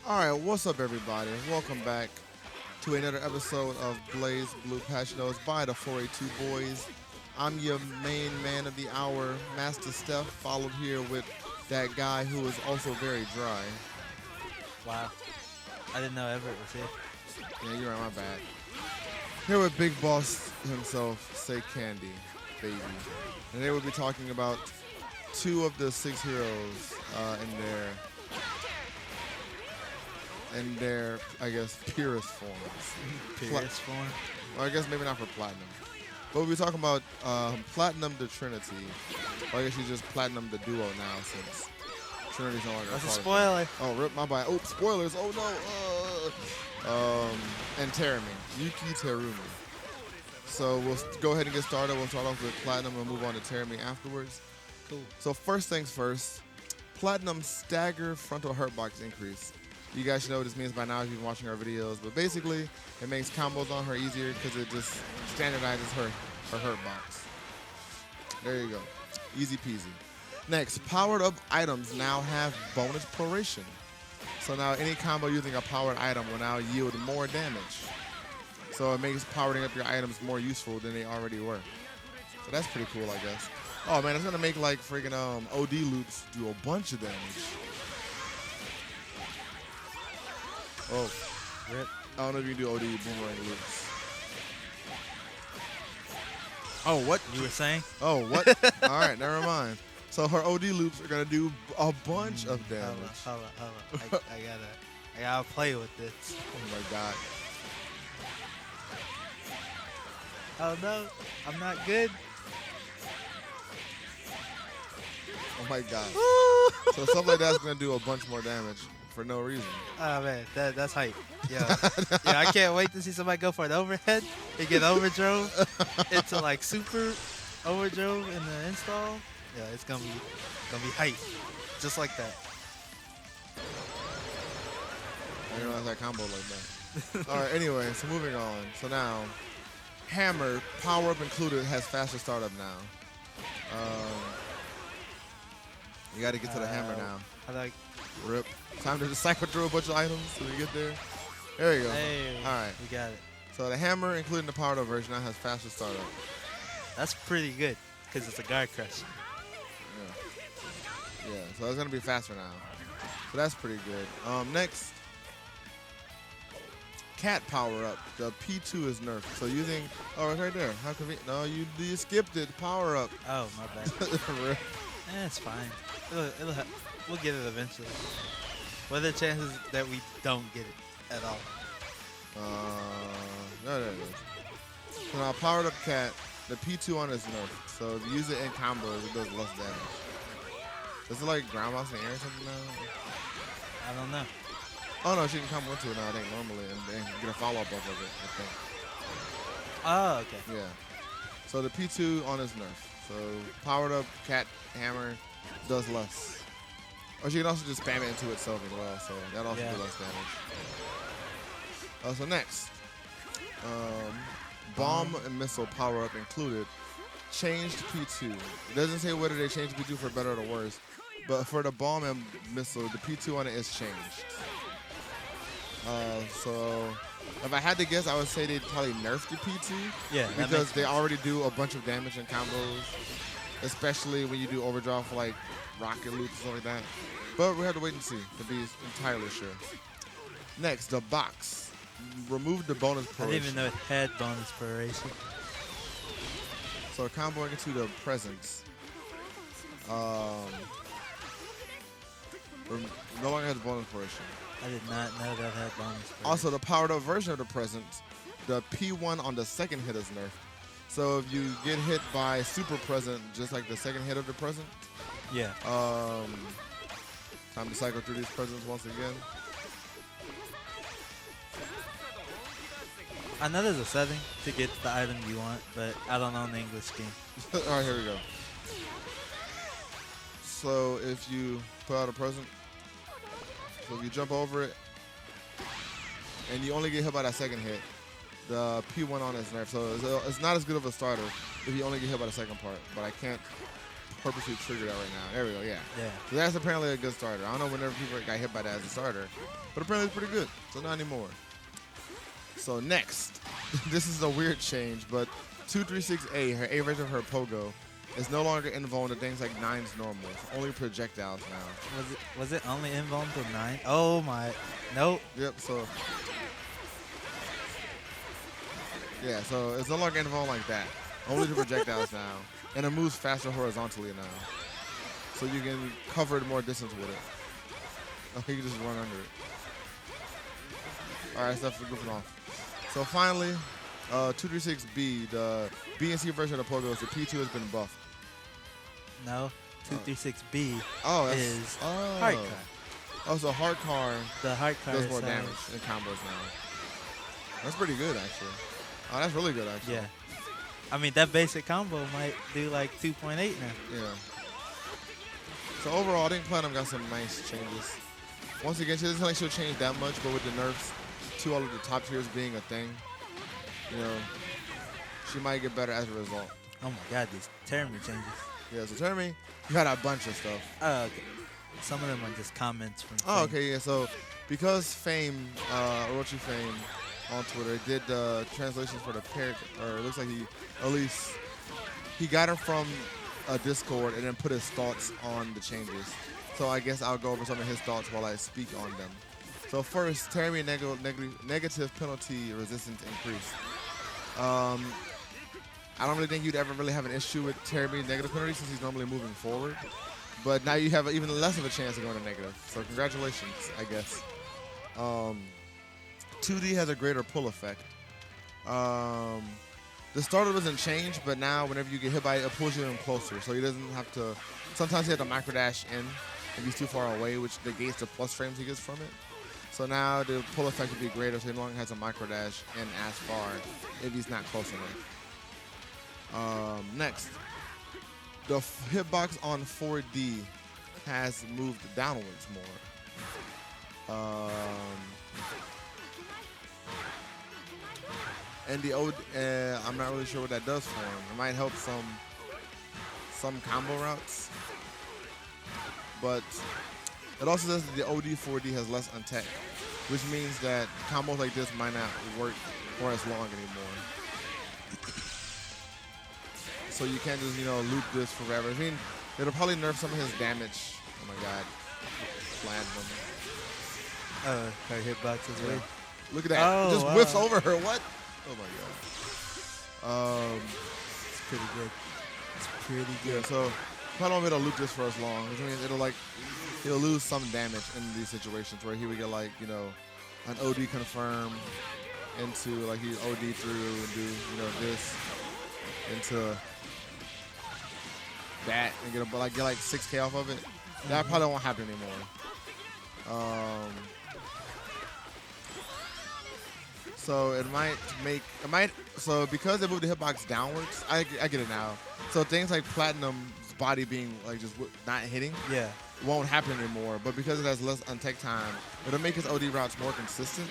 All right, what's up, everybody? Welcome back to another episode of Blazblue Passionos by the 482 Boys. I'm your main man of the hour, MastaStef, followed here with that guy who is also very dry. Wow. I didn't know Everett was here. Yeah, you're right, my bad. Here with Big Boss himself, Say Candy, baby. And today we'll be talking about two of the 6 heroes in their, I guess, purest forms. Purest form? Or I guess maybe not for Platinum. But we'll be talking about Platinum the Trinity. Or I guess she's just Platinum the Duo now since Trinity's no longer That's a part of it. spoiler. Oh, rip my bad. Oh, spoilers. Oh, no. And Terumi. Yuki Terumi. So we'll go ahead and get started. We'll start off with Platinum and move on to Terumi afterwards. Cool. So first things first, Platinum stagger frontal hurt box increase. You guys should know what this means by now if you've been watching our videos, but basically it makes combos on her easier because it just standardizes her hurt box. There you go. Easy peasy. Next, powered up items now have bonus proration. So now any combo using a powered item will now yield more damage. So it makes powering up your items more useful than they already were. So that's pretty cool, I guess. Oh man, it's gonna make like freaking OD loops do a bunch of damage. Oh, Rip. I don't know if you can do OD boomerang loops. Oh, what? You were saying? Oh, what? All right, never mind. So her OD loops are gonna do a bunch of damage. Hold on. I gotta play with this. Oh my god. Oh no, I'm not good. Oh my god. So something like that's gonna do a bunch more damage for no reason. Oh man, that's hype. Yeah, I can't wait to see somebody go for an overhead and get overdrove into like super overdrove in the install. Yeah, it's gonna be hype, just like that. I didn't realize that combo like that. All right, anyway, so moving on. So now, Hammer, power up included, has faster startup now. You gotta get to the hammer now. I like. Rip. Time to just cycle through a bunch of items so we get there. There you go. Hey, all right. we got it. So the hammer, including the powered up version, now has faster startup. That's pretty good because it's a guard crush. Yeah, so it's gonna be faster now. So that's pretty good. Next, cat power up. The P2 is nerfed. So using, oh, it's right there. How convenient. No, you skipped it. Power up. Oh, my bad. It's fine. We'll get it eventually. What are the chances that we don't get it at all? No, there it is. So now powered up cat, the P2 on is nerfed. So if you use it in combos, it does less damage. Is it like ground mouse in the air or something now? I don't know. Oh no, she can combo into it now, I think, normally, and get a follow-up off of it, I think. Oh, okay. Yeah. So the P2 on is nerfed. So powered up cat hammer does less. Or she can also just spam it into itself as well, so that also does less damage. So next, bomb and missile power up included. Changed P2. It doesn't say whether they changed P2 for better or the worse, but for the bomb and missile, the P2 on it is changed. So if I had to guess, I would say they'd probably nerf the P2. Yeah, because they already do a bunch of damage in combos, especially when you do overdrive for like rocket loops and stuff like that. But we have to wait and see to be entirely sure. Next, the box. Remove the bonus proration. I didn't even know it had bonus proration. So comboing into the presence. No longer has bonus proration. I did not know that had bonus proration. Also, the powered up version of the presence, the P1 on the second hit is nerfed. So if you get hit by super present, just like the second hit of the present, yeah. Time to cycle through these presents once again. I know there's a setting to get the item you want, but I don't own the English game. All right, here we go. So if you put out a present, so if you jump over it, and you only get hit by that second hit, the P1 on is nerfed. So it's not as good of a starter if you only get hit by the second part. But I can't purposely trigger that right now. There we go, yeah. Yeah. So that's apparently a good starter. I don't know whenever people got hit by that as a starter, but apparently it's pretty good. So not anymore. So next, this is a weird change, but 236A, her A version of her Pogo, is no longer invuln to things like 9's normal. It's only projectiles now. Was it only invuln to 9? Oh my, nope. Yep, so. Yeah, so it's no longer invuln like that. Only to projectiles now. And it moves faster horizontally now. So you can cover more distance with it. You can just run under it. Alright, stuff for goofing off. So finally, 236B, the B and C version of Pogo, the P2 has been buffed. No, 236B is Heart Card. Oh, so Heart Card The Heart Card does more damage in combos now. That's pretty good, actually. Oh, that's really good, actually. Yeah. I mean, that basic combo might do like 2.8 now. Yeah. So overall, I think Platinum got some nice changes. Once again, she doesn't feel like she'll change that much, but with the nerfs to all of the top tiers being a thing, you know, she might get better as a result. Oh my God, these Terumi changes. Yeah, so Terumi, you got a bunch of stuff. Oh, okay. Some of them are just comments from Oh, Fame. okay, yeah. So because Fame, Orochi Fame on Twitter did the translations for the parrot, or it looks like he got them from a Discord and then put his thoughts on the changes. So I guess I'll go over some of his thoughts while I speak on them. So first, Terumi negative penalty resistance increase. I don't really think you'd ever really have an issue with Terumi negative penalty since he's normally moving forward. But now you have even less of a chance of going to negative. So congratulations, I guess. 2D has a greater pull effect. The starter doesn't change, but now whenever you get hit by it, it pulls you in closer. So he doesn't have to, sometimes he has to micro dash in if he's too far away, which negates the plus frames he gets from it. So now the pull effect would be greater, so he no longer has to micro dash in as far if he's not close enough. Next, the hitbox on 4D has moved downwards more. And the I'm not really sure what that does for him. It might help some combo routes, but it also says that the OD 4D has less untech, which means that combos like this might not work for as long anymore. So you can't just, loop this forever. I mean, it'll probably nerf some of his damage. Oh my God. Platinum. Her hitbox is weird. Look at that. Oh, It just wow. whiffs over her. What? Oh my God. It's pretty good. It's pretty good. Yeah, so probably won't be able to loop this for as long, which means he'll lose some damage in these situations where he would get an OD confirm into he OD through and do this into that and get 6K off of it. That probably won't happen anymore. So so because they moved the hitbox downwards, I get it now. So things like Platinum's body being just not hitting, Yeah. won't happen anymore. But because it has less untech time, it'll make his OD routes more consistent,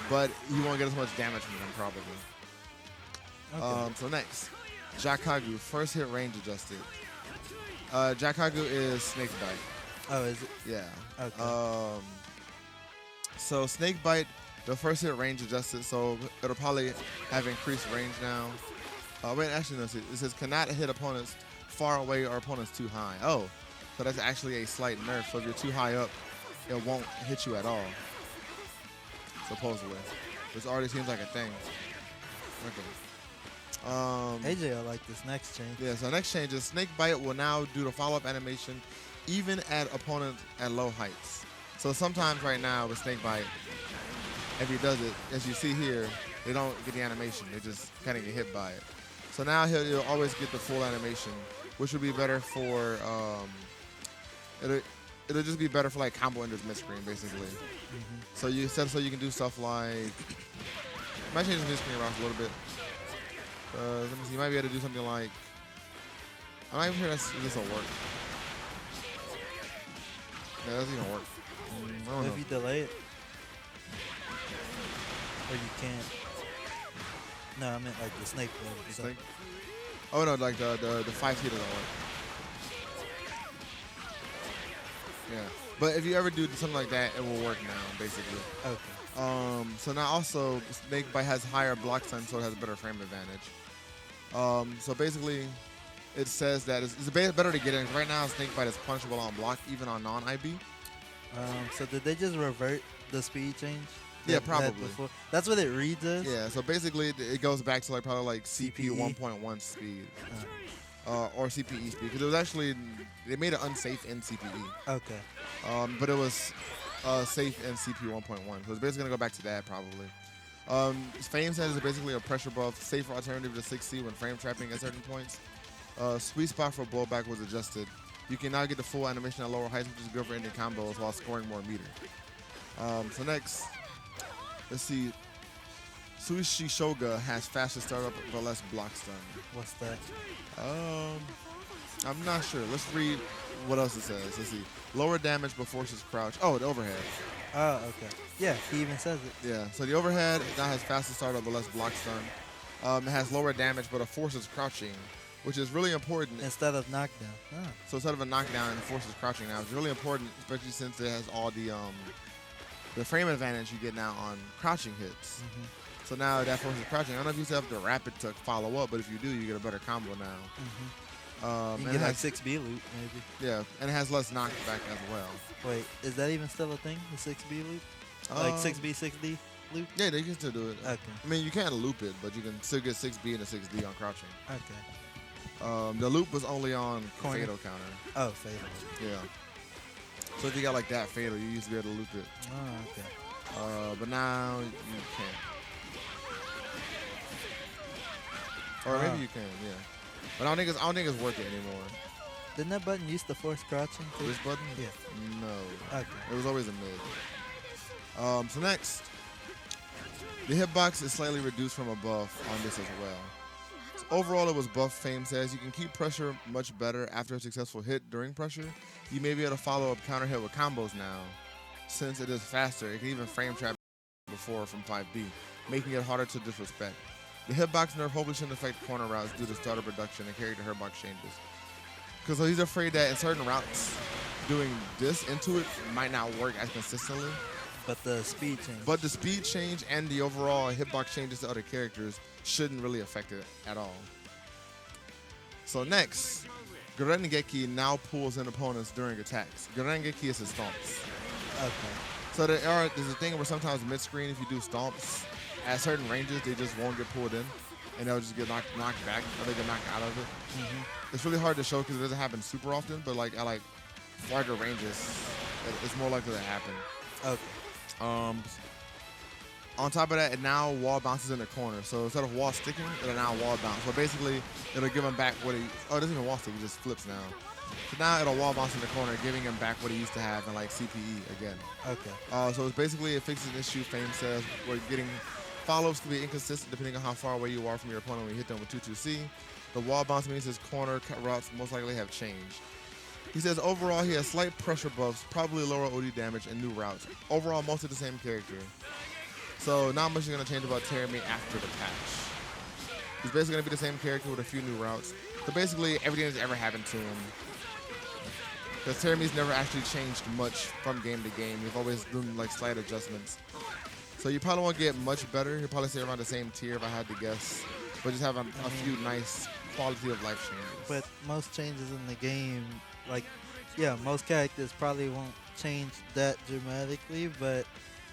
but he won't get as much damage from them probably. Okay. So next, Jakagu, first hit range adjusted. Jakagu is Snake Bite. Oh, is it? Yeah. Okay. So Snake Bite, the first hit range adjusted, so it'll probably have increased range now. Wait, actually no, it says cannot hit opponents far away or opponents too high. Oh, so that's actually a slight nerf. So if you're too high up, it won't hit you at all. Supposedly. This already seems like a thing. Okay. AJ will like this next change. Yeah, so next change is Snake Bite will now do the follow-up animation even at opponents at low heights. So sometimes right now with Snake Bite, if he does it, as you see here, they don't get the animation. They just kind of get hit by it. So now he'll always get the full animation, which would be better for, it'll just be better for combo enders mid-screen, basically. Mm-hmm. So you can do stuff like, might change the mid-screen routes a little bit. Let me see, you might be able to do something like, I'm not even sure if this will work. Yeah, that doesn't even work. I don't know. If you delay it, or you can't. No, I meant the snake blade. Snake? Oh no, the 5T doesn't work. Yeah. But if you ever do something like that, it will work now, basically. Okay. So now also, Snake Bite has higher block stun, so it has a better frame advantage. So basically, it says that it's better to get in. Right now, Snake Bite is punishable on block, even on non-IB. So did they just revert the speed change? Yeah, probably. That's what it reads as? Yeah, so basically, it goes back to probably CP CPE? 1.1 speed. Or CPE speed, because it was actually, they made it unsafe in CPE. Okay. But it was safe in CP 1.1, so it's basically going to go back to that probably. Fame Sense is basically a pressure buff, safer alternative to 6C when frame trapping at certain points. Sweet spot for blowback was adjusted. You can now get the full animation at lower heights, which is good for ending combos while scoring more meter. So next, let's see. Sushi Shoga has faster startup but less block stun. What's that? I'm not sure. Let's read what else it says. Let's see. Lower damage but forces crouch. Oh, the overhead. Oh, okay. Yeah, he even says it. Yeah, so the overhead now has faster startup but less block stun. It has lower damage but it forces crouching, which is really important. Instead of knockdown. Oh. So instead of a knockdown, it forces crouching now. It's really important, especially since it has all the frame advantage you get now on crouching hits. Mm-hmm. So now that forces crouching. I don't know if you still have the rapid to follow up, but if you do, you get a better combo now. Mm-hmm. You can get 6B loop, maybe. Yeah, and it has less knockback as well. Wait, is that even still a thing, the 6B loop? Like 6B, 6D loop? Yeah, they can still do it. Okay. I mean, you can't loop it, but you can still get 6B and a 6D on crouching. Okay. The loop was only on Corner. Fatal counter. Oh, Fatal. Yeah. So if you got that Fatal, you used to be able to loop it. Oh, okay. But now you can't. Or maybe you can, yeah. But I don't think it's worth it anymore. Didn't that button used to force crouching too? This button? Yeah. No. Okay. It was always a mid. So next, the hitbox is slightly reduced from a buff on this as well. So overall, it was buff. Fame says you can keep pressure much better after a successful hit during pressure. You may be able to follow up counter hit with combos now. Since it is faster, it can even frame trap before from 5B, making it harder to disrespect. The hitbox nerf hopefully shouldn't affect corner routes due to startup reduction and character hitbox changes. Because he's afraid that in certain routes, doing this into it might not work as consistently. But the speed change. But the speed change and the overall hitbox changes to other characters shouldn't really affect it at all. So next, Garengeki now pulls in opponents during attacks. Garengeki is his stomps. Okay. So there's a thing where sometimes mid-screen, if you do stomps, at certain ranges, they just won't get pulled in, and they'll just get knocked back, or they get knocked out of it. Mm-hmm. It's really hard to show because it doesn't happen super often, but at larger ranges, it's more likely to happen. Okay. On top of that, it now wall bounces in the corner. So instead of wall sticking, it'll now wall bounce. So basically, it'll give him back what he. Oh, it doesn't even wall stick. It just flips now. So now it'll wall bounce in the corner, giving him back what he used to have in CPE again. Okay. So it's basically it fixes an issue Fame says where getting follow-ups can be inconsistent depending on how far away you are from your opponent when you hit them with 2-2C. The wall bounce means his corner routes most likely have changed. He says overall he has slight pressure buffs, probably lower OD damage, and new routes. Overall, most of the same character. So not much is going to change about Terumi after the patch. He's basically going to be the same character with a few new routes. So basically everything that's ever happened to him. Because Terumi's never actually changed much from game to game. He's always doing slight adjustments. So you probably won't get much better. He'll probably stay around the same tier if I had to guess. But just have a few nice quality of life changes. But most changes in the game, most characters probably won't change that dramatically, but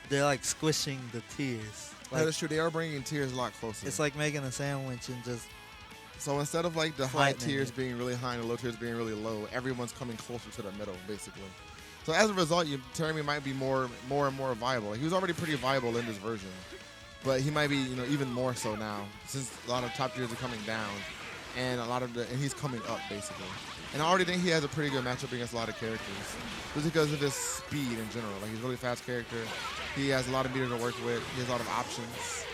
they're squishing the tiers. That is true. They are bringing tiers a lot closer. It's like making a sandwich and just. So instead of the high tiers being really high and the low tiers being really low, everyone's coming closer to the middle, basically. So as a result, Terumi might be more and more viable. He was already pretty viable in this version, but he might be even more so now since a lot of top tiers are coming down, and and he's coming up basically. And I already think he has a pretty good matchup against a lot of characters, just because of his speed in general. He's a really fast character. He has a lot of meter to work with. He has a lot of options.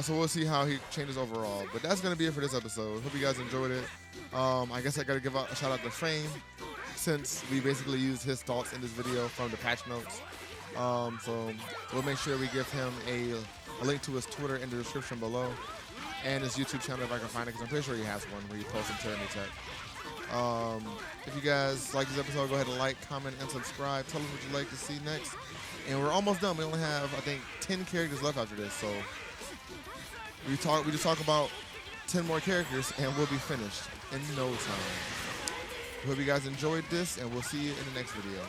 So we'll see how he changes overall. But that's going to be it for this episode. Hope you guys enjoyed it. I guess I got to give a shout out to Frame, since we basically used his thoughts in this video from the patch notes. So we'll make sure we give him a link to his Twitter in the description below, and his YouTube channel if I can find it, because I'm pretty sure he has one where he posts some Terumi tech. If you guys like this episode, go ahead and like, comment, and subscribe. Tell us what you'd like to see next. And we're almost done. We only have, I think, 10 characters left after this. So we just talk about 10 more characters, and we'll be finished in no time. Hope you guys enjoyed this, and we'll see you in the next video.